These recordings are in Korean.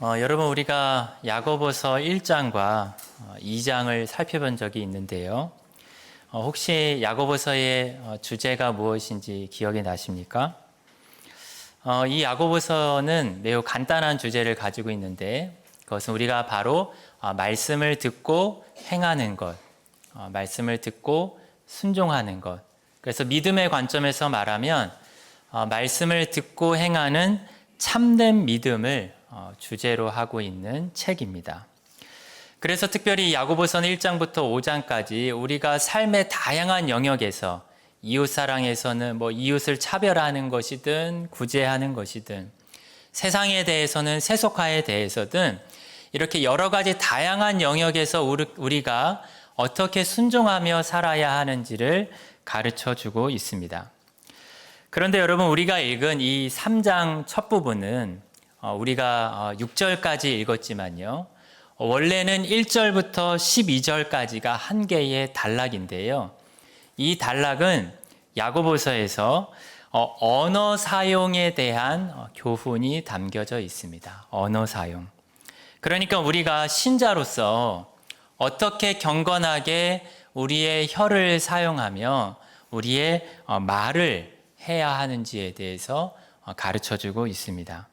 여러분 우리가 야고보서 1장과 2장을 살펴본 적이 있는데요. 혹시 야고보서의 주제가 무엇인지 기억이 나십니까? 이 야고보서는 매우 간단한 주제를 가지고 있는데 그것은 우리가 바로 말씀을 듣고 행하는 것, 말씀을 듣고 순종하는 것. 그래서 믿음의 관점에서 말하면 말씀을 듣고 행하는 참된 믿음을 주제로 하고 있는 책입니다. 그래서 특별히 야고보서는 1장부터 5장까지 우리가 삶의 다양한 영역에서 이웃사랑에서는 이웃을 차별하는 것이든 구제하는 것이든 세상에 대해서는 세속화에 대해서든 이렇게 여러 가지 다양한 영역에서 우리가 어떻게 순종하며 살아야 하는지를 가르쳐 주고 있습니다. 그런데 여러분 우리가 읽은 이 3장 첫 부분은 우리가 6절까지 읽었지만요. 원래는 1절부터 12절까지가 한 개의 단락인데요. 이 단락은 야고보서에서 언어 사용에 대한 교훈이 담겨져 있습니다. 언어 사용. 그러니까 우리가 신자로서 어떻게 경건하게 우리의 혀를 사용하며 우리의 말을 해야 하는지에 대해서 가르쳐주고 있습니다.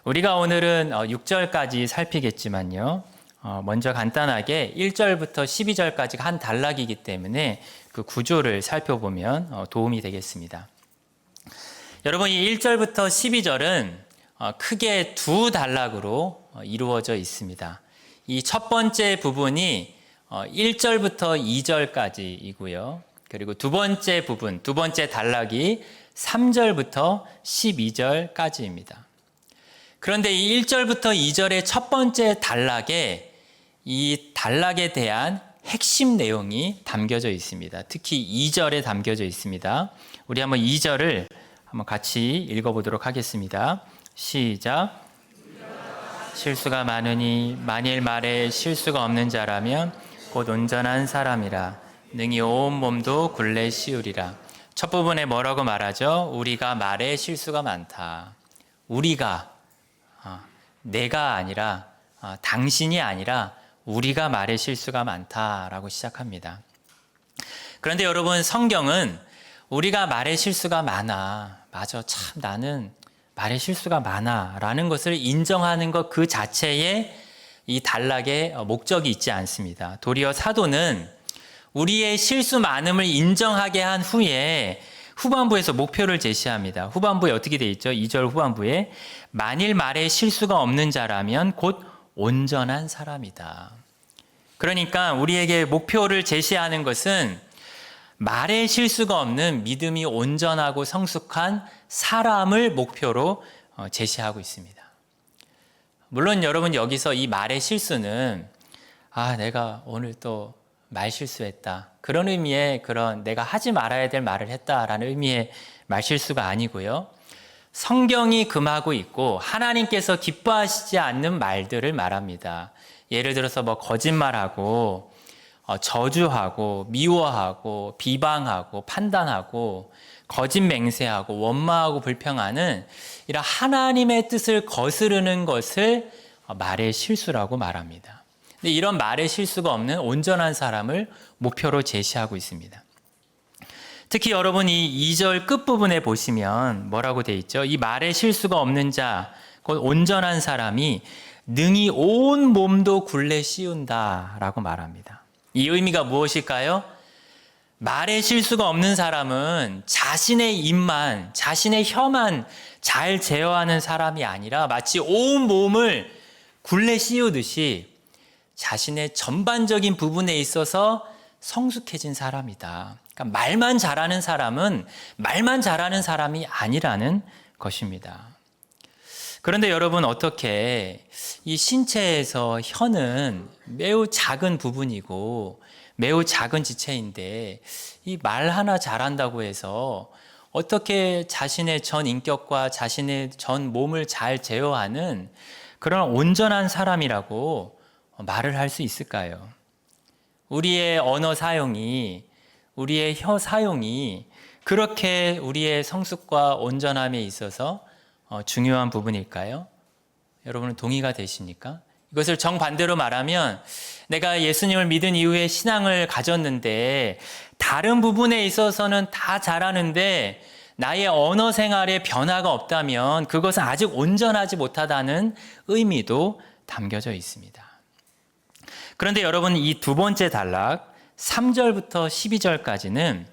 우리가 오늘은 6절까지 살피겠지만요. 먼저 간단하게 1절부터 12절까지가 한 단락이기 때문에 그 구조를 살펴보면 도움이 되겠습니다. 여러분 이 1절부터 12절은 크게 두 단락으로 이루어져 있습니다. 이 첫 번째 부분이 1절부터 2절까지이고요. 그리고 두 번째 부분, 두 번째 단락이 3절부터 12절까지입니다. 그런데 이 1절부터 2절의 첫 번째 단락에 이 단락에 대한 핵심 내용이 담겨져 있습니다. 특히 2절에 담겨져 있습니다. 우리 한번 2절을 한번 같이 읽어보도록 하겠습니다. 시작. 실수가 많으니 만일 말에 실수가 없는 자라면 곧 온전한 사람이라 능히 온 몸도 굴레 씌우리라. 첫 부분에 뭐라고 말하죠? 우리가 말에 실수가 많다. 우리가 내가 아니라 당신이 아니라 우리가 말에 실수가 많다라고 시작합니다. 그런데 여러분 성경은 우리가 말에 실수가 많아. 맞아. 참 나는 말에 실수가 많아 라는 것을 인정하는 것 그 자체에 이 단락에 목적이 있지 않습니다. 도리어 사도는 우리의 실수 많음을 인정하게 한 후에 후반부에서 목표를 제시합니다. 후반부에 어떻게 되어 있죠? 2절 후반부에 만일 말에 실수가 없는 자라면 곧 온전한 사람이다. 그러니까 우리에게 목표를 제시하는 것은 말에 실수가 없는 믿음이 온전하고 성숙한 사람을 목표로 제시하고 있습니다. 물론 여러분 여기서 이 말의 실수는 내가 오늘 또 말 실수했다. 그런 의미의 내가 하지 말아야 될 말을 했다라는 의미의 말 실수가 아니고요. 성경이 금하고 있고 하나님께서 기뻐하시지 않는 말들을 말합니다. 예를 들어서 거짓말하고 저주하고 미워하고 비방하고 판단하고 거짓 맹세하고 원망하고 불평하는 이런 하나님의 뜻을 거스르는 것을 말의 실수라고 말합니다. 근데 이런 말의 실수가 없는 온전한 사람을 목표로 제시하고 있습니다. 특히 여러분 이 2절 끝부분에 보시면 뭐라고 되어 있죠? 이 말의 실수가 없는 자, 곧 온전한 사람이 능히 온 몸도 굴레 씌운다라고 말합니다. 이 의미가 무엇일까요? 말의 실수가 없는 사람은 자신의 입만, 자신의 혀만 잘 제어하는 사람이 아니라 마치 온 몸을 굴레 씌우듯이 자신의 전반적인 부분에 있어서 성숙해진 사람이다. 그러니까 말만 잘하는 사람은 말만 잘하는 사람이 아니라는 것입니다. 그런데 여러분 어떻게 이 신체에서 혀는 매우 작은 부분이고 매우 작은 지체인데 이 말 하나 잘한다고 해서 어떻게 자신의 전 인격과 자신의 전 몸을 잘 제어하는 그런 온전한 사람이라고 말을 할 수 있을까요? 우리의 언어 사용이, 우리의 혀 사용이 그렇게 우리의 성숙과 온전함에 있어서 중요한 부분일까요? 여러분은 동의가 되십니까? 이것을 정반대로 말하면 내가 예수님을 믿은 이후에 신앙을 가졌는데 다른 부분에 있어서는 다 잘하는데 나의 언어 생활에 변화가 없다면 그것은 아직 온전하지 못하다는 의미도 담겨져 있습니다. 그런데 여러분, 이 두 번째 단락 3절부터 12절까지는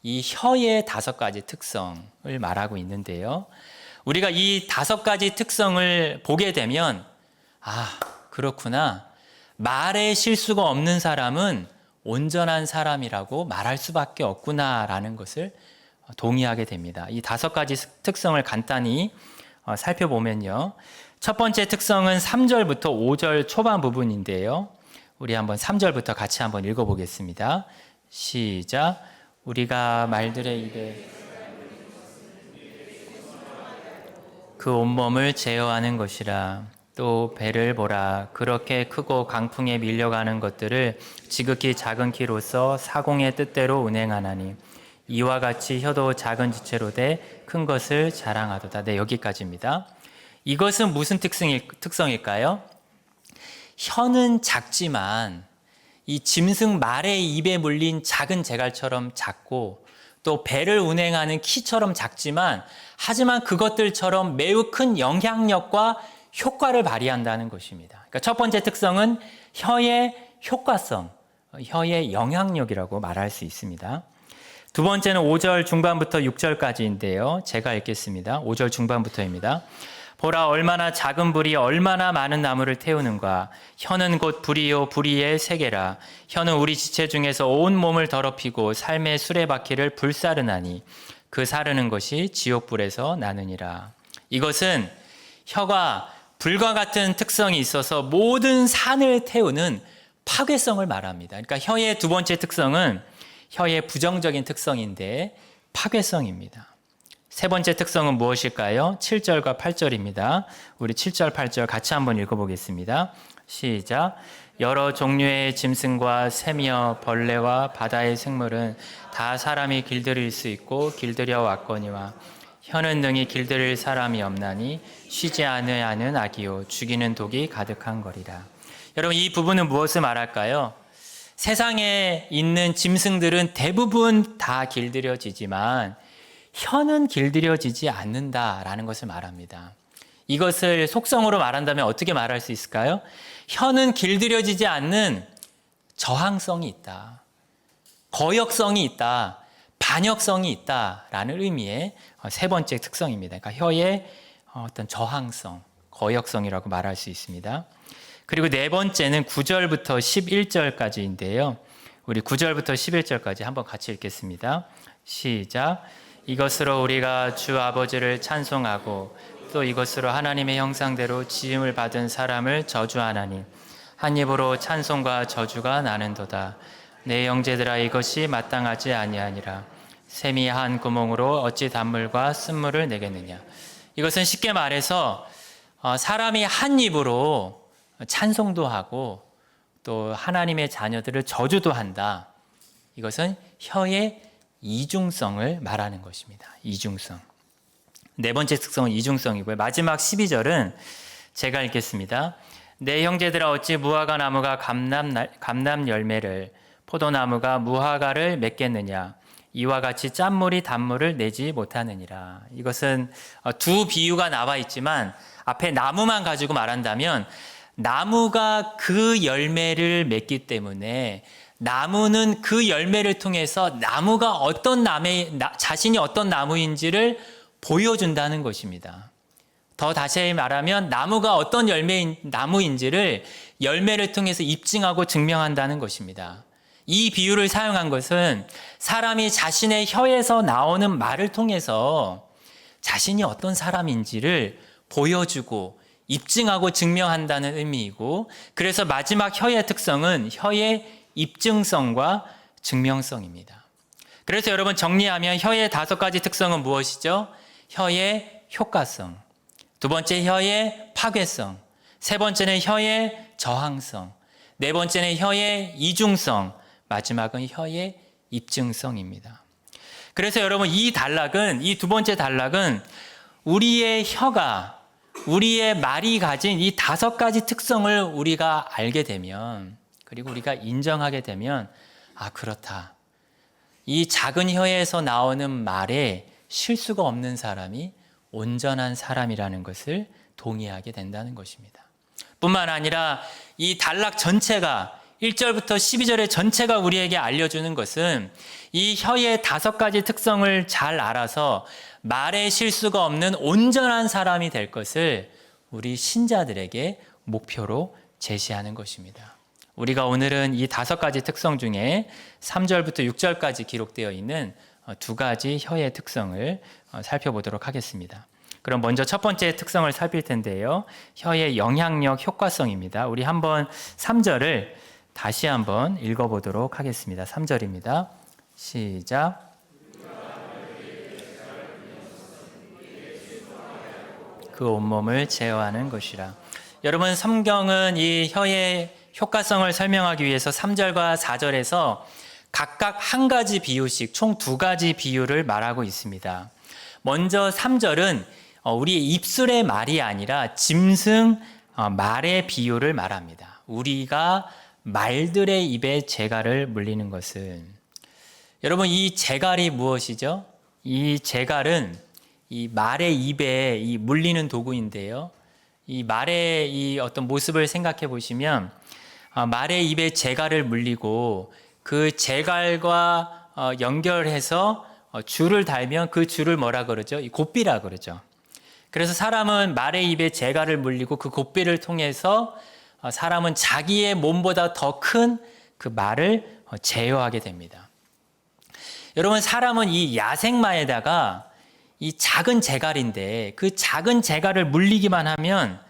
이 혀의 5가지 특성을 말하고 있는데요. 우리가 이 5가지 특성을 보게 되면 그렇구나. 말에 실수가 없는 사람은 온전한 사람이라고 말할 수밖에 없구나라는 것을 동의하게 됩니다. 이 5가지 특성을 간단히 살펴보면요. 첫 번째 특성은 3절부터 5절 초반 부분인데요. 우리 한번 3절부터 같이 한번 읽어보겠습니다. 시작. 우리가 말들의 입에 그 온몸을 제어하는 것이라. 또 배를 보라. 그렇게 크고 강풍에 밀려가는 것들을 지극히 작은 키로서 사공의 뜻대로 운행하나니 이와 같이 혀도 작은 지체로 돼 큰 것을 자랑하도다. 네, 여기까지입니다. 이것은 무슨 특성일까요? 혀는 작지만 이 짐승 말의 입에 물린 작은 재갈처럼 작고 또 배를 운행하는 키처럼 작지만 하지만 그것들처럼 매우 큰 영향력과 효과를 발휘한다는 것입니다. 그러니까 첫 번째 특성은 혀의 효과성, 혀의 영향력이라고 말할 수 있습니다. 두 번째는 5절 중반부터 6절까지인데요. 제가 읽겠습니다. 5절 중반부터입니다. 보라, 얼마나 작은 불이 얼마나 많은 나무를 태우는가. 혀는 곧 불이요 불의의 세계라. 혀는 우리 지체 중에서 온 몸을 더럽히고 삶의 수레바퀴를 불사르나니 그 사르는 것이 지옥불에서 나느니라. 이것은 혀가 불과 같은 특성이 있어서 모든 산을 태우는 파괴성을 말합니다. 그러니까 혀의 두 번째 특성은 혀의 부정적인 특성인데 파괴성입니다. 세 번째 특성은 무엇일까요? 7절과 8절입니다. 우리 7절, 8절 같이 한번 읽어보겠습니다. 시작. 여러 종류의 짐승과 새며 벌레와 바다의 생물은 다 사람이 길들일 수 있고 길들여 왔거니와 혀는 능히 길들일 사람이 없나니 쉬지 아니하는 악이요 죽이는 독이 가득한 거리라. 여러분, 이 부분은 무엇을 말할까요? 세상에 있는 짐승들은 대부분 다 길들여지지만 혀는 길들여지지 않는다라는 것을 말합니다. 이것을 속성으로 말한다면 어떻게 말할 수 있을까요? 혀는 길들여지지 않는 저항성이 있다, 거역성이 있다, 반역성이 있다라는 의미의 세 번째 특성입니다. 그러니까 혀의 어떤 저항성, 거역성이라고 말할 수 있습니다. 그리고 네 번째는 9절부터 11절까지인데요. 우리 9절부터 11절까지 한번 같이 읽겠습니다. 시작. 이것으로 우리가 주 아버지를 찬송하고 또 이것으로 하나님의 형상대로 지음을 받은 사람을 저주하나니 한 입으로 찬송과 저주가 나는도다. 내 형제들아, 이것이 마땅하지 아니하니라. 샘이 한 구멍으로 어찌 단물과 쓴물을 내겠느냐. 이것은 쉽게 말해서 사람이 한 입으로 찬송도 하고 또 하나님의 자녀들을 저주도 한다. 이것은 혀의 이중성을 말하는 것입니다. 이중성. 네 번째 특성은 이중성이고요. 마지막 12절은 제가 읽겠습니다. 내 형제들아, 어찌 무화과 나무가 감람 열매를 포도나무가 무화과를 맺겠느냐. 이와 같이 짠물이 단물을 내지 못하느니라. 이것은 두 비유가 나와 있지만 앞에 나무만 가지고 말한다면 나무가 그 열매를 맺기 때문에 나무는 그 열매를 통해서 나무가 자신이 어떤 나무인지를 보여준다는 것입니다. 더 다시 말하면 나무가 어떤 나무인지를 열매를 통해서 입증하고 증명한다는 것입니다. 이 비유를 사용한 것은 사람이 자신의 혀에서 나오는 말을 통해서 자신이 어떤 사람인지를 보여주고 입증하고 증명한다는 의미이고, 그래서 마지막 혀의 특성은 혀의 입증성과 증명성입니다. 그래서 여러분, 정리하면 혀의 5가지 특성은 무엇이죠? 혀의 효과성, 두 번째 혀의 파괴성, 세 번째는 혀의 저항성, 네 번째는 혀의 이중성, 마지막은 혀의 입증성입니다. 그래서 여러분, 이 두 번째 단락은 우리의 혀가 우리의 말이 가진 이 5가지 특성을 우리가 알게 되면, 그리고 우리가 인정하게 되면, 아, 그렇다. 이 작은 혀에서 나오는 말에 실수가 없는 사람이 온전한 사람이라는 것을 동의하게 된다는 것입니다. 뿐만 아니라 이 단락 전체가 1절부터 12절의 전체가 우리에게 알려주는 것은 이 혀의 5가지 특성을 잘 알아서 말에 실수가 없는 온전한 사람이 될 것을 우리 신자들에게 목표로 제시하는 것입니다. 우리가 오늘은 이 5가지 특성 중에 3절부터 6절까지 기록되어 있는 2가지 혀의 특성을 살펴보도록 하겠습니다. 그럼 먼저 첫 번째 특성을 살필 텐데요. 혀의 영향력, 효과성입니다. 우리 한번 3절을 다시 한번 읽어보도록 하겠습니다. 3절입니다. 시작. 그 온몸을 제어하는 것이라. 여러분, 성경은 이 혀의 효과성을 설명하기 위해서 3절과 4절에서 각각 한 가지 비유씩 총 2가지 비유를 말하고 있습니다. 먼저 3절은 우리의 입술의 말이 아니라 짐승 말의 비유를 말합니다. 우리가 말들의 입에 재갈을 물리는 것은, 여러분, 이 재갈이 무엇이죠? 이 재갈은 이 말의 입에 이 물리는 도구인데요. 이 말의 이 어떤 모습을 생각해 보시면 말의 입에 재갈을 물리고 그 재갈과 연결해서 줄을 달면 그 줄을 뭐라 그러죠? 이 곶비라 그러죠. 그래서 사람은 말의 입에 재갈을 물리고 그 곶비를 통해서 사람은 자기의 몸보다 더 큰 그 말을 제어하게 됩니다. 여러분, 사람은 이 야생마에다가 이 작은 재갈인데 그 작은 재갈을 물리기만 하면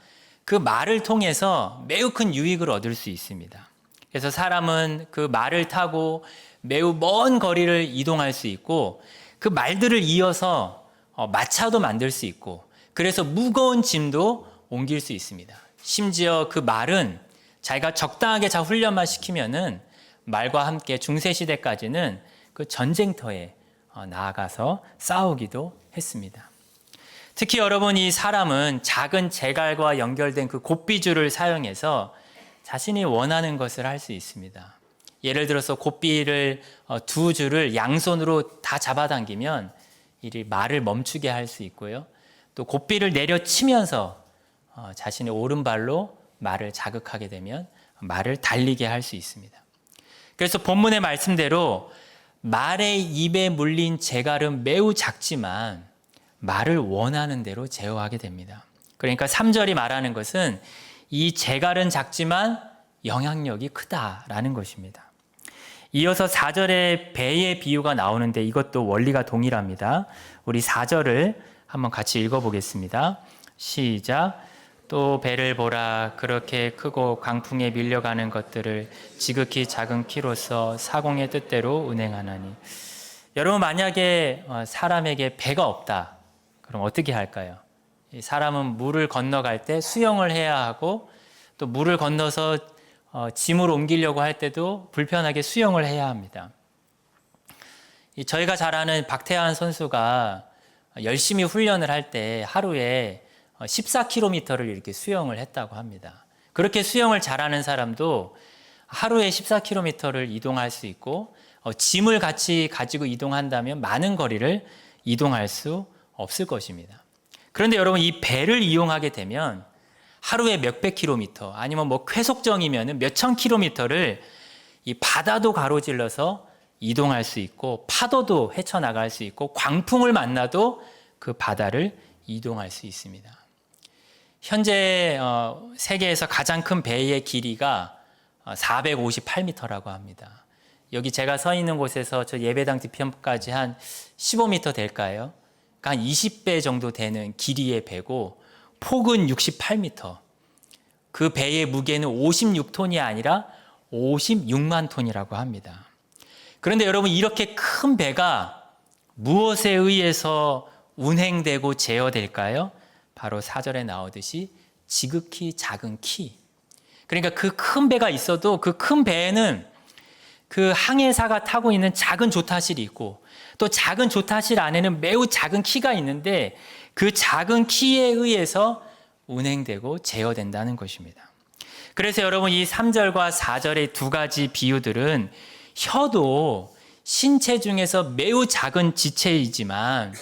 그 말을 통해서 매우 큰 유익을 얻을 수 있습니다. 그래서 사람은 그 말을 타고 매우 먼 거리를 이동할 수 있고 그 말들을 이어서 마차도 만들 수 있고 그래서 무거운 짐도 옮길 수 있습니다. 심지어 그 말은 자기가 적당하게 잘 훈련만 시키면은 말과 함께 중세시대까지는 그 전쟁터에 나아가서 싸우기도 했습니다. 특히 여러분, 이 사람은 작은 재갈과 연결된 그 곶비줄을 사용해서 자신이 원하는 것을 할 수 있습니다. 예를 들어서 곶비를 2줄을 양손으로 다 잡아당기면 이 말을 멈추게 할 수 있고요. 또 곶비를 내려치면서 자신의 오른발로 말을 자극하게 되면 말을 달리게 할 수 있습니다. 그래서 본문의 말씀대로 말의 입에 물린 재갈은 매우 작지만 말을 원하는 대로 제어하게 됩니다. 그러니까 3절이 말하는 것은 이 재갈은 작지만 영향력이 크다라는 것입니다. 이어서 4절에 배의 비유가 나오는데 이것도 원리가 동일합니다. 우리 4절을 한번 같이 읽어보겠습니다. 시작. 또 배를 보라. 그렇게 크고 광풍에 밀려가는 것들을 지극히 작은 키로서 사공의 뜻대로 운행하나니. 여러분, 만약에 사람에게 배가 없다. 그럼 어떻게 할까요? 사람은 물을 건너갈 때 수영을 해야 하고 또 물을 건너서 짐을 옮기려고 할 때도 불편하게 수영을 해야 합니다. 저희가 잘 아는 박태환 선수가 열심히 훈련을 할 때 하루에 14km를 이렇게 수영을 했다고 합니다. 그렇게 수영을 잘하는 사람도 하루에 14km를 이동할 수 있고 짐을 같이 가지고 이동한다면 많은 거리를 이동할 수 없을 것입니다. 그런데 여러분, 이 배를 이용하게 되면 하루에 몇백 킬로미터 아니면 뭐 쾌속정이면 몇천 킬로미터를 이 바다도 가로질러서 이동할 수 있고 파도도 헤쳐나갈 수 있고 광풍을 만나도 그 바다를 이동할 수 있습니다. 현재 세계에서 가장 큰 배의 길이가 458m라고 합니다. 여기 제가 서 있는 곳에서 저 예배당 뒤편까지 한 15m 될까요? 한 20배 정도 되는 길이의 배고 폭은 68m. 그 배의 무게는 56톤이 아니라 56만 톤이라고 합니다. 그런데 여러분, 이렇게 큰 배가 무엇에 의해서 운행되고 제어될까요? 바로 4절에 나오듯이 지극히 작은 키. 그러니까 그 큰 배가 있어도 그 큰 배에는 그 항해사가 타고 있는 작은 조타실이 있고 또 작은 조타실 안에는 매우 작은 키가 있는데 그 작은 키에 의해서 운행되고 제어된다는 것입니다. 그래서 여러분 이 3절과 4절의 두 가지 비유들은 혀도 신체 중에서 매우 작은 지체이지만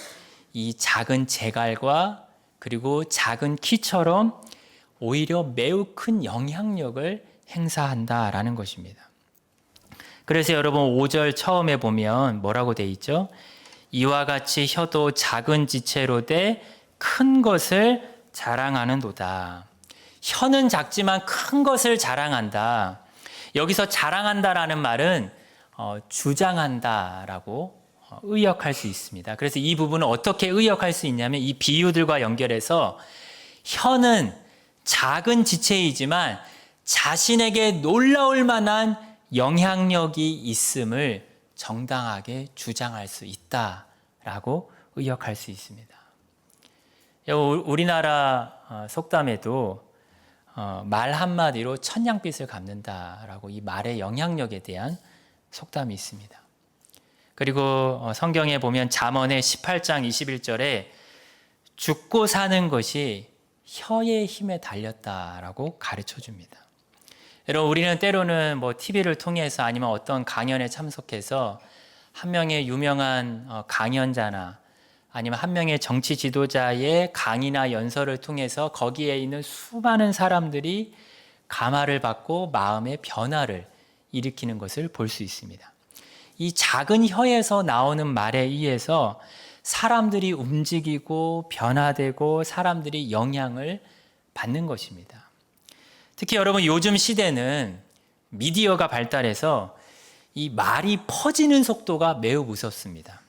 이 작은 재갈과 그리고 작은 키처럼 오히려 매우 큰 영향력을 행사한다라는 것입니다. 그래서 여러분 5절 처음에 보면 뭐라고 돼 있죠? 이와 같이 혀도 작은 지체로 돼 큰 것을 자랑하는도다. 혀는 작지만 큰 것을 자랑한다. 여기서 자랑한다라는 말은 주장한다라고 의역할 수 있습니다. 그래서 이 부분을 어떻게 의역할 수 있냐면 이 비유들과 연결해서 혀는 작은 지체이지만 자신에게 놀라울 만한 영향력이 있음을 정당하게 주장할 수 있다라고 의역할 수 있습니다. 우리나라 속담에도 말 한마디로 천냥빚을 갚는다라고 이 말의 영향력에 대한 속담이 있습니다. 그리고 성경에 보면 잠언의 18장 21절에 죽고 사는 것이 혀의 힘에 달렸다라고 가르쳐 줍니다. 여러분 우리는 때로는 TV를 통해서 아니면 어떤 강연에 참석해서 한 명의 유명한 강연자나 아니면 한 명의 정치 지도자의 강의나 연설을 통해서 거기에 있는 수많은 사람들이 감화를 받고 마음의 변화를 일으키는 것을 볼 수 있습니다. 이 작은 혀에서 나오는 말에 의해서 사람들이 움직이고 변화되고 사람들이 영향을 받는 것입니다. 특히 여러분 요즘 시대는 미디어가 발달해서 이 말이 퍼지는 속도가 매우 무섭습니다.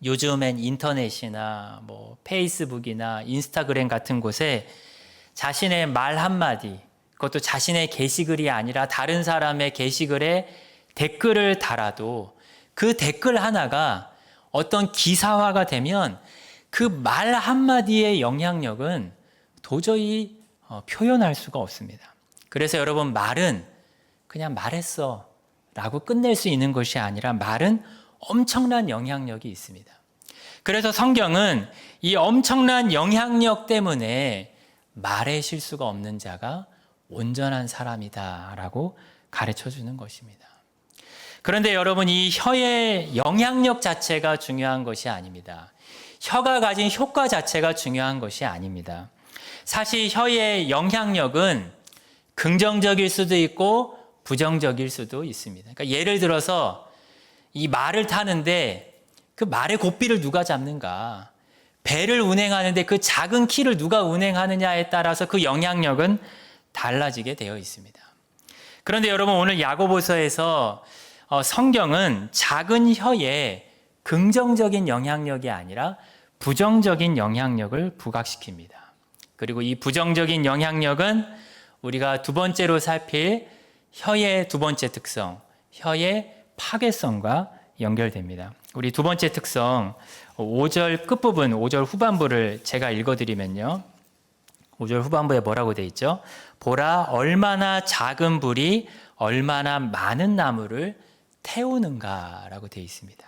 요즘엔 인터넷이나 페이스북이나 인스타그램 같은 곳에 자신의 말 한마디, 그것도 자신의 게시글이 아니라 다른 사람의 게시글에 댓글을 달아도 그 댓글 하나가 어떤 기사화가 되면 그 말 한마디의 영향력은 도저히 표현할 수가 없습니다. 그래서 여러분 말은 그냥 말했어 라고 끝낼 수 있는 것이 아니라 말은 엄청난 영향력이 있습니다. 그래서 성경은 이 엄청난 영향력 때문에 말의 실수가 없는 자가 온전한 사람이다라고 가르쳐 주는 것입니다. 그런데 여러분 이 혀의 영향력 자체가 중요한 것이 아닙니다. 혀가 가진 효과 자체가 중요한 것이 아닙니다. 사실 혀의 영향력은 긍정적일 수도 있고 부정적일 수도 있습니다. 그러니까 예를 들어서 이 말을 타는데 그 말의 고삐를 누가 잡는가? 배를 운행하는데 그 작은 키를 누가 운행하느냐에 따라서 그 영향력은 달라지게 되어 있습니다. 그런데 여러분 오늘 야고보서에서 성경은 작은 혀에 긍정적인 영향력이 아니라 부정적인 영향력을 부각시킵니다. 그리고 이 부정적인 영향력은 우리가 두 번째로 살필 혀의 두 번째 특성, 혀의 파괴성과 연결됩니다. 우리 두 번째 특성 5절 끝부분, 5절 후반부를 제가 읽어드리면요. 5절 후반부에 뭐라고 되어 있죠? 보라 얼마나 작은 불이 얼마나 많은 나무를 태우는가라고 되어 있습니다.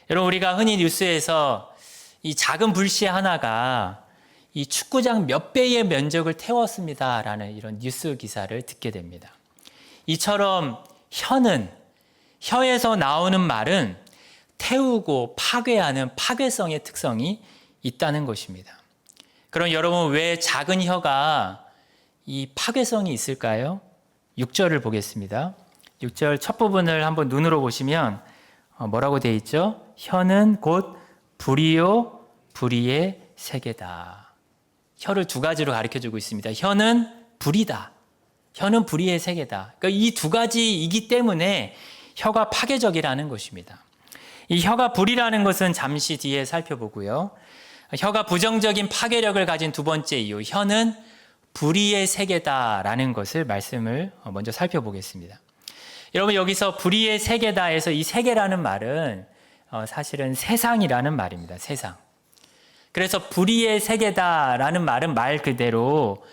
여러분 우리가 흔히 뉴스에서 이 작은 불씨 하나가 이 축구장 몇 배의 면적을 태웠습니다라는 이런 뉴스 기사를 듣게 됩니다. 이처럼 혀에서 나오는 말은 태우고 파괴하는 파괴성의 특성이 있다는 것입니다. 그럼 여러분 왜 작은 혀가 이 파괴성이 있을까요? 6절을 보겠습니다. 6절 첫 부분을 한번 눈으로 보시면 뭐라고 되어 있죠? 혀는 곧 불이요 불의의 세계다. 혀를 두 가지로 가르쳐주고 있습니다. 혀는 불이다. 혀는 불의의 세계다. 그러니까 이 두 가지이기 때문에 혀가 파괴적이라는 것입니다. 이 혀가 불이라는 것은 잠시 뒤에 살펴보고요. 혀가 부정적인 파괴력을 가진 두 번째 이유, 혀는 불의의 세계다라는 것을 말씀을 먼저 살펴보겠습니다. 여러분 여기서 불의의 세계다에서 이 세계라는 말은 사실은 세상이라는 말입니다. 세상. 그래서 불의의 세계다라는 말은 말 그대로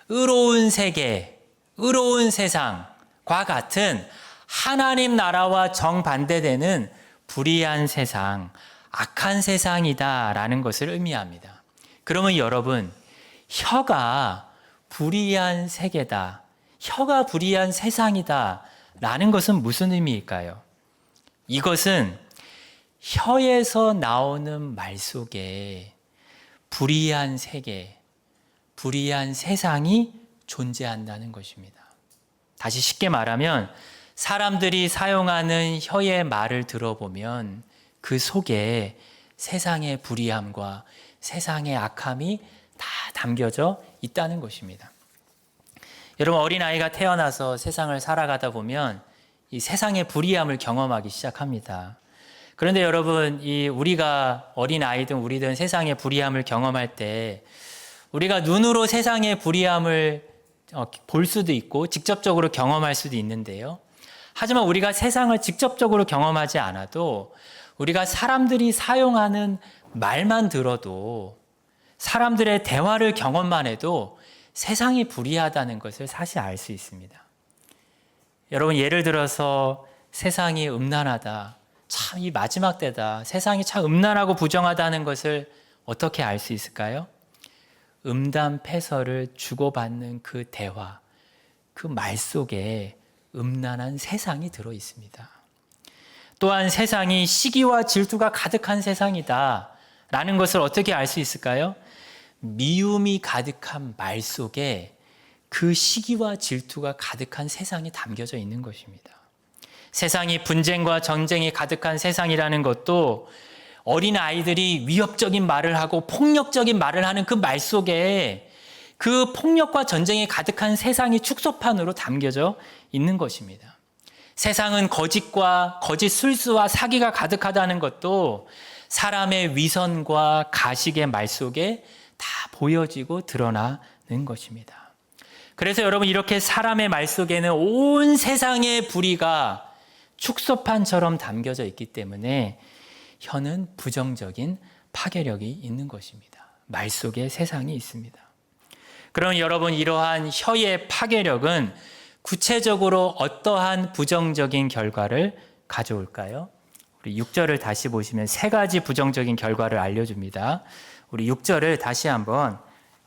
의로운 세계, 의로운 세상과 같은 하나님 나라와 정반대되는 불의한 세상, 악한 세상이다라는 것을 의미합니다. 그러면 여러분, 혀가 불의한 세계다, 혀가 불의한 세상이다 라는 것은 무슨 의미일까요? 이것은 혀에서 나오는 말 속에 불의한 세계, 불의한 세상이 존재한다는 것입니다. 다시 쉽게 말하면 사람들이 사용하는 혀의 말을 들어보면 그 속에 세상의 불의함과 세상의 악함이 다 담겨져 있다는 것입니다. 여러분, 어린아이가 태어나서 세상을 살아가다 보면 이 세상의 불의함을 경험하기 시작합니다. 그런데 여러분, 우리가 어린아이든 우리든 세상의 불의함을 경험할 때 우리가 눈으로 세상의 불의함을 볼 수도 있고 직접적으로 경험할 수도 있는데요. 하지만 우리가 세상을 직접적으로 경험하지 않아도 우리가 사람들이 사용하는 말만 들어도, 사람들의 대화를 경험만 해도 세상이 불의하다는 것을 사실 알 수 있습니다. 여러분, 예를 들어서 세상이 음란하다, 참 이 마지막 때다, 세상이 참 음란하고 부정하다는 것을 어떻게 알 수 있을까요? 음담패설을 주고받는 그 대화, 그 말 속에 음란한 세상이 들어 있습니다. 또한 세상이 시기와 질투가 가득한 세상이다 라는 것을 어떻게 알 수 있을까요? 미움이 가득한 말 속에 그 시기와 질투가 가득한 세상이 담겨져 있는 것입니다. 세상이 분쟁과 전쟁이 가득한 세상이라는 것도 어린 아이들이 위협적인 말을 하고 폭력적인 말을 하는 그 말 속에 그 폭력과 전쟁이 가득한 세상이 축소판으로 담겨져 있는 것입니다. 세상은 거짓과 거짓 술수와 사기가 가득하다는 것도 사람의 위선과 가식의 말 속에 다 보여지고 드러나는 것입니다. 그래서 여러분, 이렇게 사람의 말 속에는 온 세상의 불의가 축소판처럼 담겨져 있기 때문에 혀는 부정적인 파괴력이 있는 것입니다. 말 속에 세상이 있습니다. 그럼 여러분, 이러한 혀의 파괴력은 구체적으로 어떠한 부정적인 결과를 가져올까요? 우리 6절을 다시 보시면 세 가지 부정적인 결과를 알려줍니다. 우리 6절을 다시 한번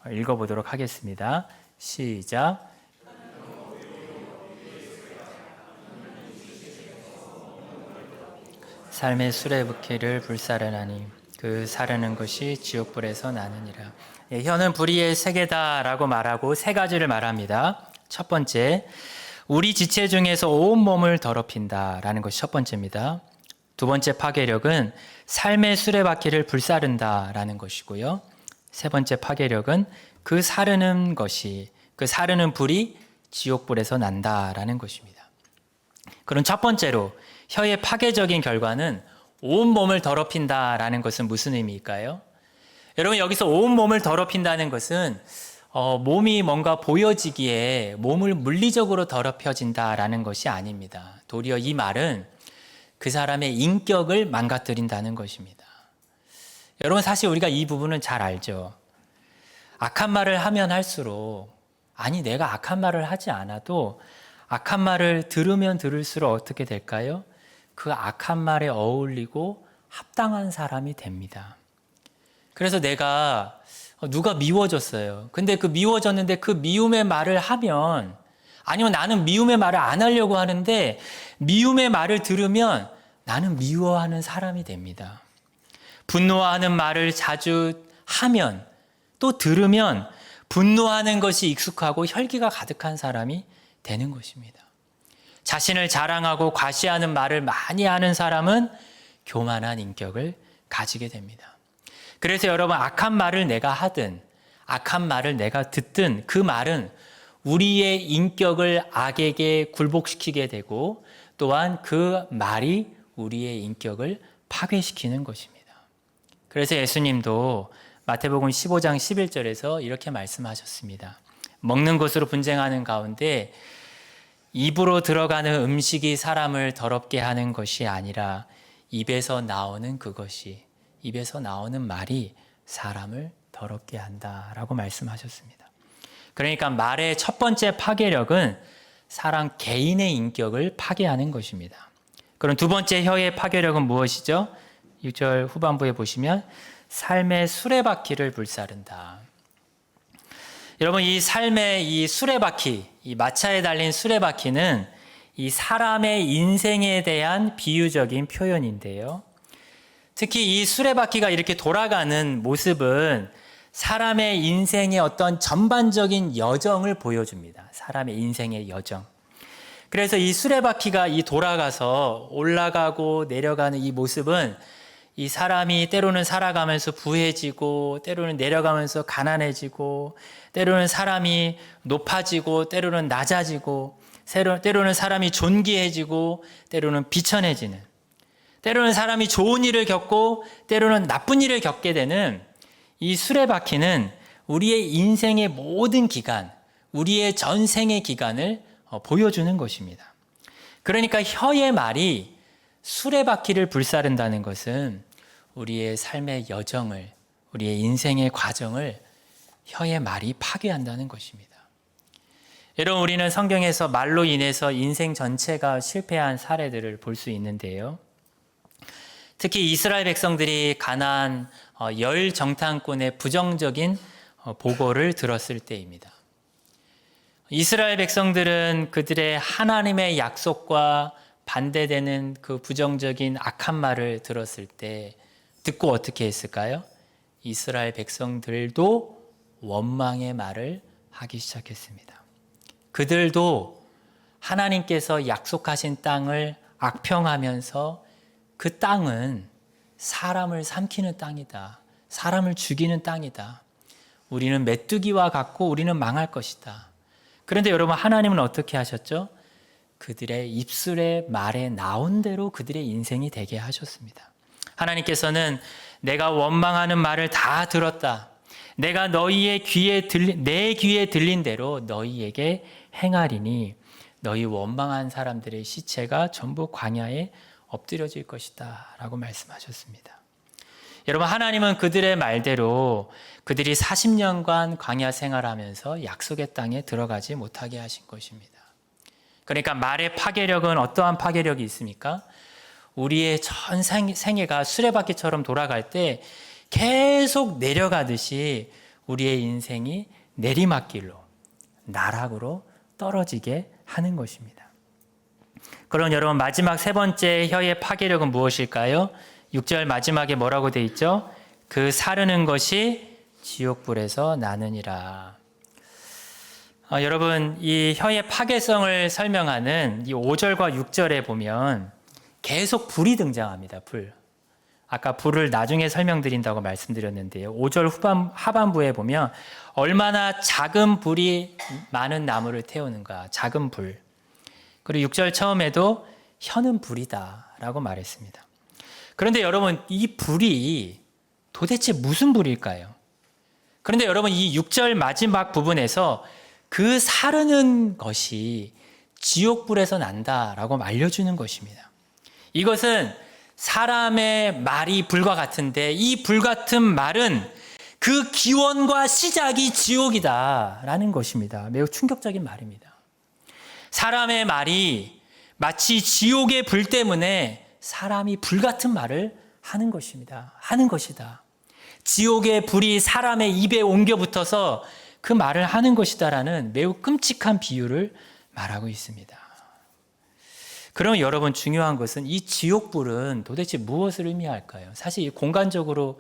읽어보도록 하겠습니다. 시작. 삶의 수레부키를 불사르나니 그 사르는 것이 지옥불에서 나느니라. 혀는 불의의 세계다라고 말하고 세 가지를 말합니다. 첫 번째, 우리 지체 중에서 온 몸을 더럽힌다라는 것이 첫 번째입니다. 두 번째 파괴력은 삶의 수레바퀴를 불사른다라는 것이고요. 세 번째 파괴력은 그 사르는 것이, 그 사르는 불이 지옥불에서 난다라는 것입니다. 그럼 첫 번째로 혀의 파괴적인 결과는 온 몸을 더럽힌다라는 것은 무슨 의미일까요? 여러분, 여기서 온 몸을 더럽힌다는 것은 몸이 뭔가 보여지기에 몸을 물리적으로 더럽혀진다라는 것이 아닙니다. 도리어 이 말은 그 사람의 인격을 망가뜨린다는 것입니다. 여러분, 사실 우리가 이 부분은 잘 알죠. 악한 말을 하면 할수록, 아니 내가 악한 말을 하지 않아도 악한 말을 들으면 들을수록 어떻게 될까요? 그 악한 말에 어울리고 합당한 사람이 됩니다. 그래서 내가 누가 미워졌어요. 근데 그 미워졌는데 그 미움의 말을 하면, 아니면 나는 미움의 말을 안 하려고 하는데 미움의 말을 들으면 나는 미워하는 사람이 됩니다. 분노하는 말을 자주 하면, 또 들으면 분노하는 것이 익숙하고 혈기가 가득한 사람이 되는 것입니다. 자신을 자랑하고 과시하는 말을 많이 하는 사람은 교만한 인격을 가지게 됩니다. 그래서 여러분, 악한 말을 내가 하든 악한 말을 내가 듣든 그 말은 우리의 인격을 악에게 굴복시키게 되고, 또한 그 말이 우리의 인격을 파괴시키는 것입니다. 그래서 예수님도 마태복음 15장 11절에서 이렇게 말씀하셨습니다. 먹는 것으로 분쟁하는 가운데 입으로 들어가는 음식이 사람을 더럽게 하는 것이 아니라 입에서 나오는 그것이, 입에서 나오는 말이 사람을 더럽게 한다라고 말씀하셨습니다. 그러니까 말의 첫 번째 파괴력은 사람 개인의 인격을 파괴하는 것입니다. 그럼 두 번째 혀의 파괴력은 무엇이죠? 6절 후반부에 보시면 삶의 수레바퀴를 불사른다. 여러분, 이 삶의 이 수레바퀴, 이 마차에 달린 수레바퀴는 이 사람의 인생에 대한 비유적인 표현인데요. 특히 이 수레바퀴가 이렇게 돌아가는 모습은 사람의 인생의 어떤 전반적인 여정을 보여줍니다. 사람의 인생의 여정. 그래서 이 수레바퀴가 이 돌아가서 올라가고 내려가는 이 모습은 이 사람이 때로는 살아가면서 부해지고, 때로는 내려가면서 가난해지고, 때로는 사람이 높아지고, 때로는 낮아지고, 때로는 사람이 존귀해지고, 때로는 비천해지는, 때로는 사람이 좋은 일을 겪고, 때로는 나쁜 일을 겪게 되는 이 수레바퀴는 우리의 인생의 모든 기간, 우리의 전생의 기간을 보여주는 것입니다. 그러니까 혀의 말이 수레바퀴를 불사른다는 것은 우리의 삶의 여정을, 우리의 인생의 과정을 혀의 말이 파괴한다는 것입니다. 여러분, 우리는 성경에서 말로 인해서 인생 전체가 실패한 사례들을 볼 수 있는데요. 특히 이스라엘 백성들이 가나안 열 정탐꾼의 부정적인 보고를 들었을 때입니다. 이스라엘 백성들은 그들의 하나님의 약속과 반대되는 그 부정적인 악한 말을 들었을 때 듣고 어떻게 했을까요? 이스라엘 백성들도 원망의 말을 하기 시작했습니다. 그들도 하나님께서 약속하신 땅을 악평하면서 그 땅은 사람을 삼키는 땅이다. 사람을 죽이는 땅이다. 우리는 메뚜기와 같고 우리는 망할 것이다. 그런데 여러분, 하나님은 어떻게 하셨죠? 그들의 입술의 말에 나온 대로 그들의 인생이 되게 하셨습니다. 하나님께서는 내가 원망하는 말을 다 들었다. 내가 내 귀에 들린 대로 너희에게 행하리니 너희 원망한 사람들의 시체가 전부 광야에 엎드려질 것이다 라고 말씀하셨습니다. 여러분, 하나님은 그들의 말대로 그들이 40년간 광야 생활하면서 약속의 땅에 들어가지 못하게 하신 것입니다. 그러니까 말의 파괴력은 어떠한 파괴력이 있습니까? 우리의 전 생애가 수레바퀴처럼 돌아갈 때 계속 내려가듯이 우리의 인생이 내리막길로, 나락으로 떨어지게 하는 것입니다. 그럼 여러분, 마지막 세 번째 혀의 파괴력은 무엇일까요? 6절 마지막에 뭐라고 돼 있죠? 그 사르는 것이 지옥불에서 나느니라. 여러분, 이 혀의 파괴성을 설명하는 이 5절과 6절에 보면 계속 불이 등장합니다. 불. 아까 불을 나중에 설명드린다고 말씀드렸는데요. 5절 하반부에 보면 얼마나 작은 불이 많은 나무를 태우는가. 작은 불. 그리고 6절 처음에도 혀는 불이다 라고 말했습니다. 그런데 여러분, 이 불이 도대체 무슨 불일까요? 그런데 여러분, 이 6절 마지막 부분에서 그 사르는 것이 지옥불에서 난다라고 알려주는 것입니다. 이것은 사람의 말이 불과 같은데 이 불같은 말은 그 기원과 시작이 지옥이다라는 것입니다. 매우 충격적인 말입니다. 사람의 말이 마치 지옥의 불 때문에 사람이 불같은 말을 하는 것입니다. 하는 것이다. 지옥의 불이 사람의 입에 옮겨 붙어서 그 말을 하는 것이다라는 매우 끔찍한 비유를 말하고 있습니다. 그럼 여러분, 중요한 것은 이 지옥불은 도대체 무엇을 의미할까요? 사실 공간적으로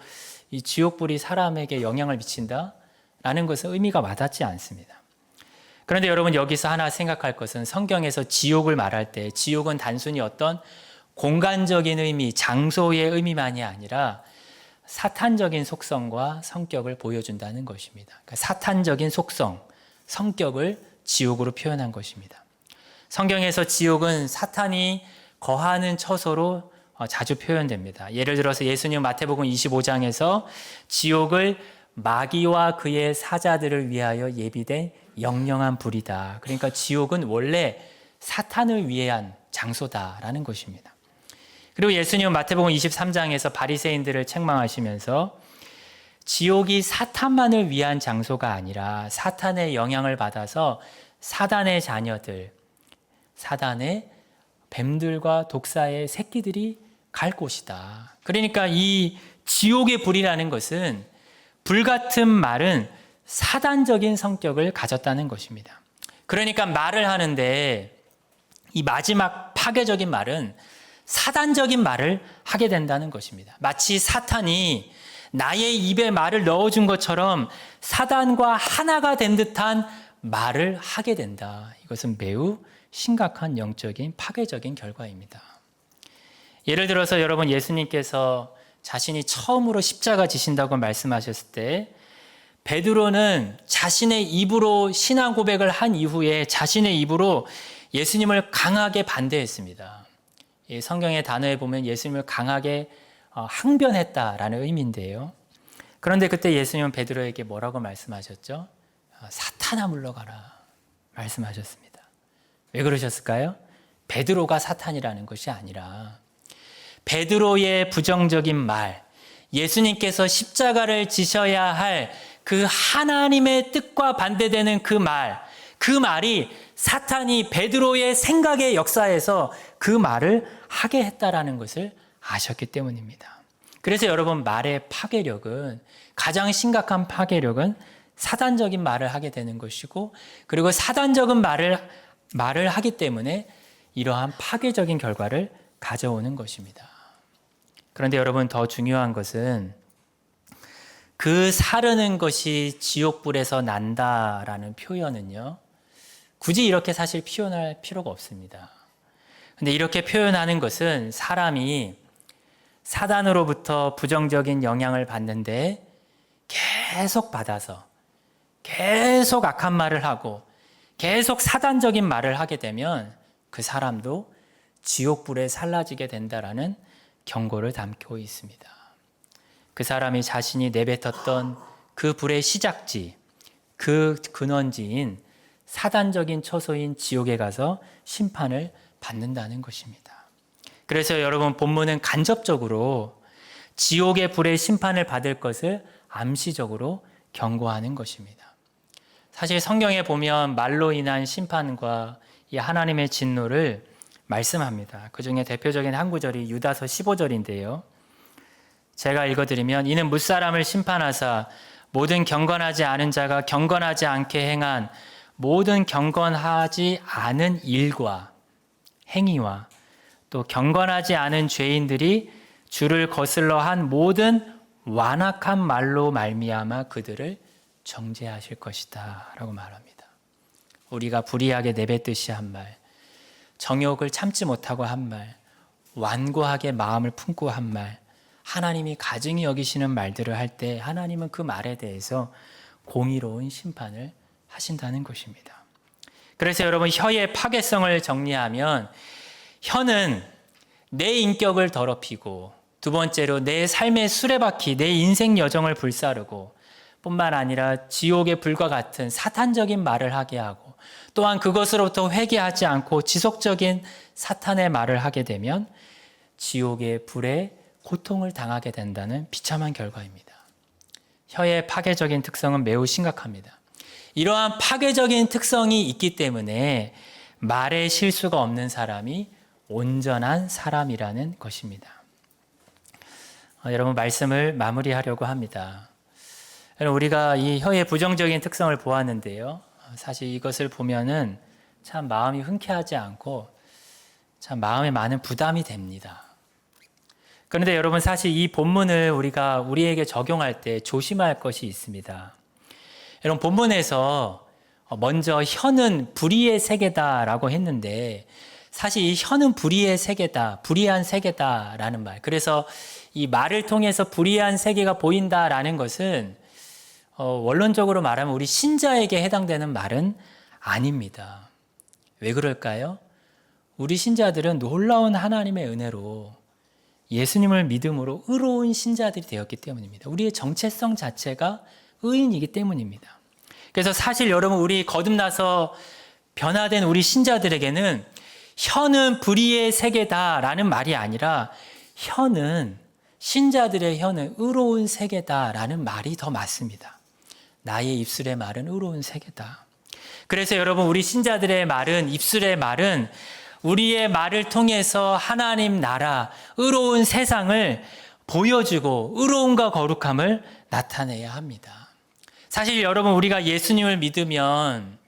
이 지옥불이 사람에게 영향을 미친다라는 것은 의미가 와닿지 않습니다. 그런데 여러분, 여기서 하나 생각할 것은 성경에서 지옥을 말할 때 지옥은 단순히 어떤 공간적인 의미, 장소의 의미만이 아니라 사탄적인 속성과 성격을 보여준다는 것입니다. 그러니까 사탄적인 속성, 성격을 지옥으로 표현한 것입니다. 성경에서 지옥은 사탄이 거하는 처소로 자주 표현됩니다. 예를 들어서 예수님 마태복음 25장에서 지옥을 마귀와 그의 사자들을 위하여 예비된 영영한 불이다. 그러니까 지옥은 원래 사탄을 위한 장소다라는 것입니다. 그리고 예수님은 마태복음 23장에서 바리새인들을 책망하시면서 지옥이 사탄만을 위한 장소가 아니라 사탄의 영향을 받아서 사단의 자녀들, 사단의 뱀들과 독사의 새끼들이 갈 곳이다. 그러니까 이 지옥의 불이라는 것은, 불같은 말은 사단적인 성격을 가졌다는 것입니다. 그러니까 말을 하는데 이 마지막 파괴적인 말은 사단적인 말을 하게 된다는 것입니다. 마치 사탄이 나의 입에 말을 넣어준 것처럼 사단과 하나가 된 듯한 말을 하게 된다. 이것은 매우 심각한 영적인 파괴적인 결과입니다. 예를 들어서 여러분, 예수님께서 자신이 처음으로 십자가 지신다고 말씀하셨을 때 베드로는 자신의 입으로 신앙 고백을 한 이후에 자신의 입으로 예수님을 강하게 반대했습니다. 이 성경의 단어에 보면 예수님을 강하게 항변했다라는 의미인데요. 그런데 그때 예수님은 베드로에게 뭐라고 말씀하셨죠? 사탄아 물러가라 말씀하셨습니다. 왜 그러셨을까요? 베드로가 사탄이라는 것이 아니라 베드로의 부정적인 말, 예수님께서 십자가를 지셔야 할 그 하나님의 뜻과 반대되는 그 말이 사탄이 베드로의 생각의 역사에서 그 말을 하게 했다라는 것을 아셨기 때문입니다. 그래서 여러분, 말의 파괴력은, 가장 심각한 파괴력은 사단적인 말을 하게 되는 것이고, 그리고 사단적인 말을 하기 때문에 이러한 파괴적인 결과를 가져오는 것입니다. 그런데 여러분, 더 중요한 것은 그 사르는 것이 지옥불에서 난다라는 표현은요, 굳이 이렇게 사실 표현할 필요가 없습니다. 근데 이렇게 표현하는 것은 사람이 사단으로부터 부정적인 영향을 받는데 계속 받아서 계속 악한 말을 하고 계속 사단적인 말을 하게 되면 그 사람도 지옥불에 살라지게 된다라는 경고를 담고 있습니다. 그 사람이 자신이 내뱉었던 그 불의 시작지, 그 근원지인 사단적인 처소인 지옥에 가서 심판을 받는다는 것입니다. 그래서 여러분, 본문은 간접적으로 지옥의 불의 심판을 받을 것을 암시적으로 경고하는 것입니다. 사실 성경에 보면 말로 인한 심판과 이 하나님의 진노를 말씀합니다. 그 중에 대표적인 한 구절이 유다서 15절인데요. 제가 읽어드리면, 이는 무사람을 심판하사 모든 경건하지 않은 자가 경건하지 않게 행한 모든 경건하지 않은 일과 행위와 또 경건하지 않은 죄인들이 주를 거슬러 한 모든 완악한 말로 말미암아 그들을 정죄하실 것이다 라고 말합니다. 우리가 불의하게 내뱉듯이 한 말, 정욕을 참지 못하고 한 말, 완고하게 마음을 품고 한 말, 하나님이 가증히 여기시는 말들을 할 때 하나님은 그 말에 대해서 공의로운 심판을 하신다는 것입니다. 그래서 여러분, 혀의 파괴성을 정리하면 혀는 내 인격을 더럽히고, 두 번째로 내 삶의 수레바퀴, 내 인생 여정을 불사르고, 뿐만 아니라 지옥의 불과 같은 사탄적인 말을 하게 하고, 또한 그것으로부터 회개하지 않고 지속적인 사탄의 말을 하게 되면 지옥의 불에 고통을 당하게 된다는 비참한 결과입니다. 혀의 파괴적인 특성은 매우 심각합니다. 이러한 파괴적인 특성이 있기 때문에 말에 실수가 없는 사람이 온전한 사람이라는 것입니다. 여러분, 말씀을 마무리하려고 합니다. 우리가 이 혀의 부정적인 특성을 보았는데요. 사실 이것을 보면은 참 마음이 흔쾌하지 않고 참 마음에 많은 부담이 됩니다. 그런데 여러분, 사실 이 본문을 우리가 우리에게 적용할 때 조심할 것이 있습니다. 여러분, 본문에서 먼저 혀는 불의의 세계다라고 했는데, 사실 이 혀는 불의의 세계다, 불의한 세계다라는 말. 그래서 이 말을 통해서 불의한 세계가 보인다라는 것은 원론적으로 말하면 우리 신자에게 해당되는 말은 아닙니다. 왜 그럴까요? 우리 신자들은 놀라운 하나님의 은혜로 예수님을 믿음으로 의로운 신자들이 되었기 때문입니다. 우리의 정체성 자체가 의인이기 때문입니다. 그래서 사실 여러분, 우리 거듭나서 변화된 우리 신자들에게는 혀는 불의의 세계다라는 말이 아니라 신자들의 혀는 의로운 세계다라는 말이 더 맞습니다. 나의 입술의 말은 의로운 세계다. 그래서 여러분, 우리 신자들의 말은, 입술의 말은 우리의 말을 통해서 하나님 나라, 의로운 세상을 보여주고 의로움과 거룩함을 나타내야 합니다. 사실 여러분, 우리가 예수님을 믿으면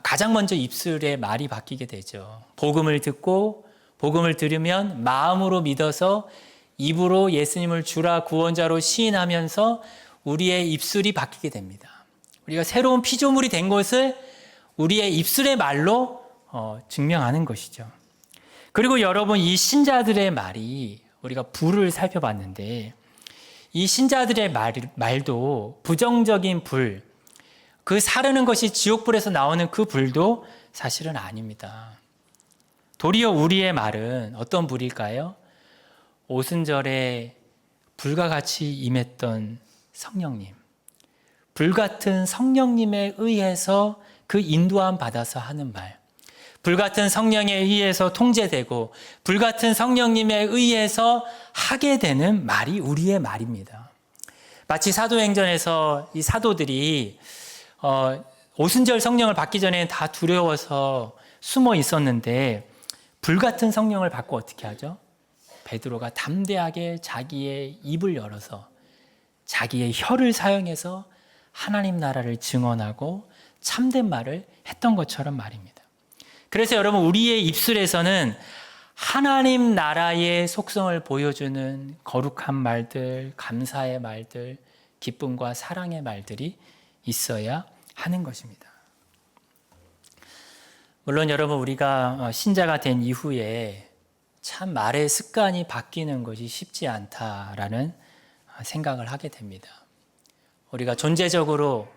가장 먼저 입술에 말이 바뀌게 되죠. 복음을 듣고 복음을 들으면 마음으로 믿어서 입으로 예수님을 주라 구원자로 시인하면서 우리의 입술이 바뀌게 됩니다. 우리가 새로운 피조물이 된 것을 우리의 입술의 말로 증명하는 것이죠. 그리고 여러분, 이 신자들의 말이, 우리가 불을 살펴봤는데 이 신자들의 말도 부정적인 불, 그 사르는 것이 지옥불에서 나오는 그 불도 사실은 아닙니다. 도리어 우리의 말은 어떤 불일까요? 오순절에 불과 같이 임했던 성령님, 불같은 성령님에 의해서 그 인도함 받아서 하는 말, 불같은 성령에 의해서 통제되고 불같은 성령님에 의해서 하게 되는 말이 우리의 말입니다. 마치 사도행전에서 이 사도들이 오순절 성령을 받기 전에 다 두려워서 숨어 있었는데 불같은 성령을 받고 어떻게 하죠? 베드로가 담대하게 자기의 입을 열어서 자기의 혀를 사용해서 하나님 나라를 증언하고 참된 말을 했던 것처럼 말입니다. 그래서 여러분, 우리의 입술에서는 하나님 나라의 속성을 보여주는 거룩한 말들, 감사의 말들, 기쁨과 사랑의 말들이 있어야 하는 것입니다. 물론 여러분, 우리가 신자가 된 이후에 참 말의 습관이 바뀌는 것이 쉽지 않다라는 생각을 하게 됩니다. 우리가 존재적으로,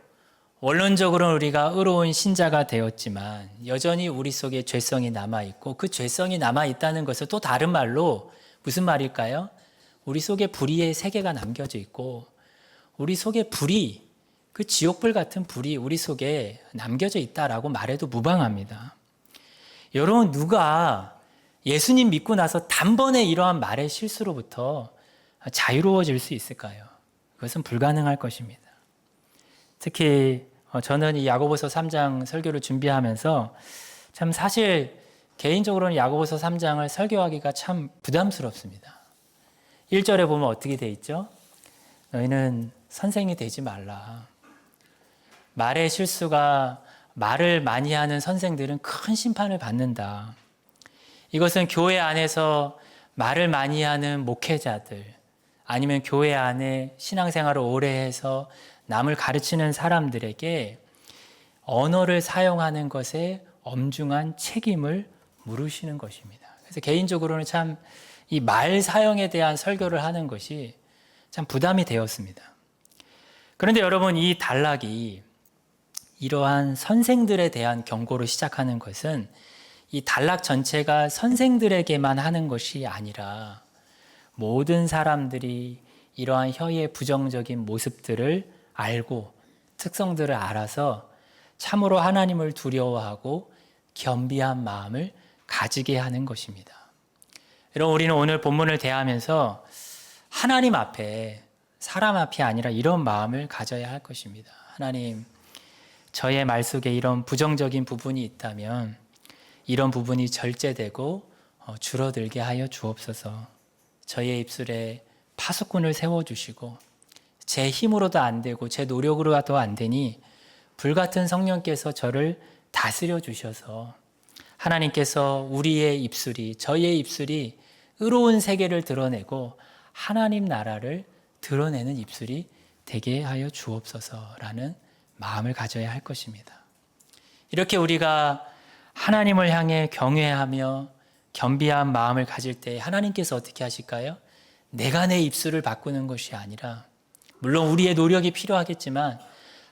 원론적으로는 우리가 의로운 신자가 되었지만 여전히 우리 속에 죄성이 남아있고, 그 죄성이 남아있다는 것은 또 다른 말로 무슨 말일까요? 우리 속에 불의의 세계가 남겨져 있고, 우리 속에 불이, 그 지옥불 같은 불이 우리 속에 남겨져 있다라고 말해도 무방합니다. 여러분, 누가 예수님 믿고 나서 단번에 이러한 말의 실수로부터 자유로워질 수 있을까요? 그것은 불가능할 것입니다. 특히 저는 이 야고보서 3장 설교를 준비하면서 참 사실 개인적으로는 야고보서 3장을 설교하기가 참 부담스럽습니다. 1절에 보면 어떻게 돼 있죠? 너희는 선생이 되지 말라. 말의 실수가, 말을 많이 하는 선생들은 큰 심판을 받는다. 이것은 교회 안에서 말을 많이 하는 목회자들, 아니면 교회 안에 신앙생활을 오래 해서 남을 가르치는 사람들에게 언어를 사용하는 것에 엄중한 책임을 물으시는 것입니다. 그래서 개인적으로는 참 이 말 사용에 대한 설교를 하는 것이 참 부담이 되었습니다. 그런데 여러분, 이 단락이 이러한 선생들에 대한 경고로 시작하는 것은 이 단락 전체가 선생들에게만 하는 것이 아니라 모든 사람들이 이러한 혀의 부정적인 모습들을 알고 특성들을 알아서 참으로 하나님을 두려워하고 겸비한 마음을 가지게 하는 것입니다. 여러분, 우리는 오늘 본문을 대하면서 하나님 앞에, 사람 앞이 아니라 이런 마음을 가져야 할 것입니다. 하나님, 저의 말 속에 이런 부정적인 부분이 있다면 이런 부분이 절제되고 줄어들게 하여 주옵소서. 저의 입술에 파수꾼을 세워주시고, 제 힘으로도 안 되고 제 노력으로도 안 되니 불같은 성령께서 저를 다스려 주셔서 하나님께서 우리의 입술이, 저희의 입술이 의로운 세계를 드러내고 하나님 나라를 드러내는 입술이 되게 하여 주옵소서라는 마음을 가져야 할 것입니다. 이렇게 우리가 하나님을 향해 경외하며 겸비한 마음을 가질 때 하나님께서 어떻게 하실까요? 내가 내 입술을 바꾸는 것이 아니라, 물론 우리의 노력이 필요하겠지만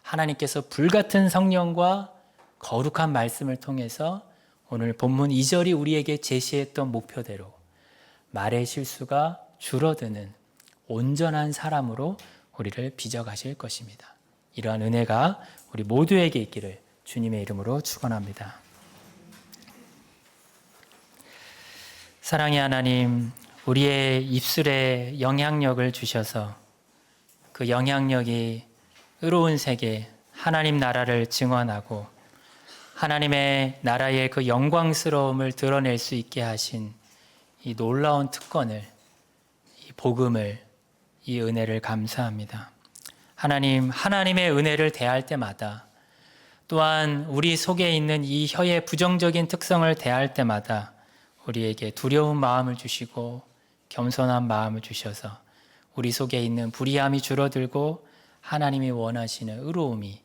하나님께서 불같은 성령과 거룩한 말씀을 통해서 오늘 본문 2절이 우리에게 제시했던 목표대로 말의 실수가 줄어드는 온전한 사람으로 우리를 빚어가실 것입니다. 이러한 은혜가 우리 모두에게 있기를 주님의 이름으로 축원합니다. 사랑의 하나님, 우리의 입술에 영향력을 주셔서 그 영향력이 의로운 세계, 하나님 나라를 증언하고 하나님의 나라의 그 영광스러움을 드러낼 수 있게 하신 이 놀라운 특권을, 이 복음을, 이 은혜를 감사합니다. 하나님의 은혜를 대할 때마다, 또한 우리 속에 있는 이 혀의 부정적인 특성을 대할 때마다 우리에게 두려운 마음을 주시고 겸손한 마음을 주셔서 우리 속에 있는 불의함이 줄어들고 하나님이 원하시는 의로움이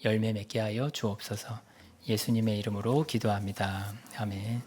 열매 맺게 하여 주옵소서. 예수님의 이름으로 기도합니다. 아멘.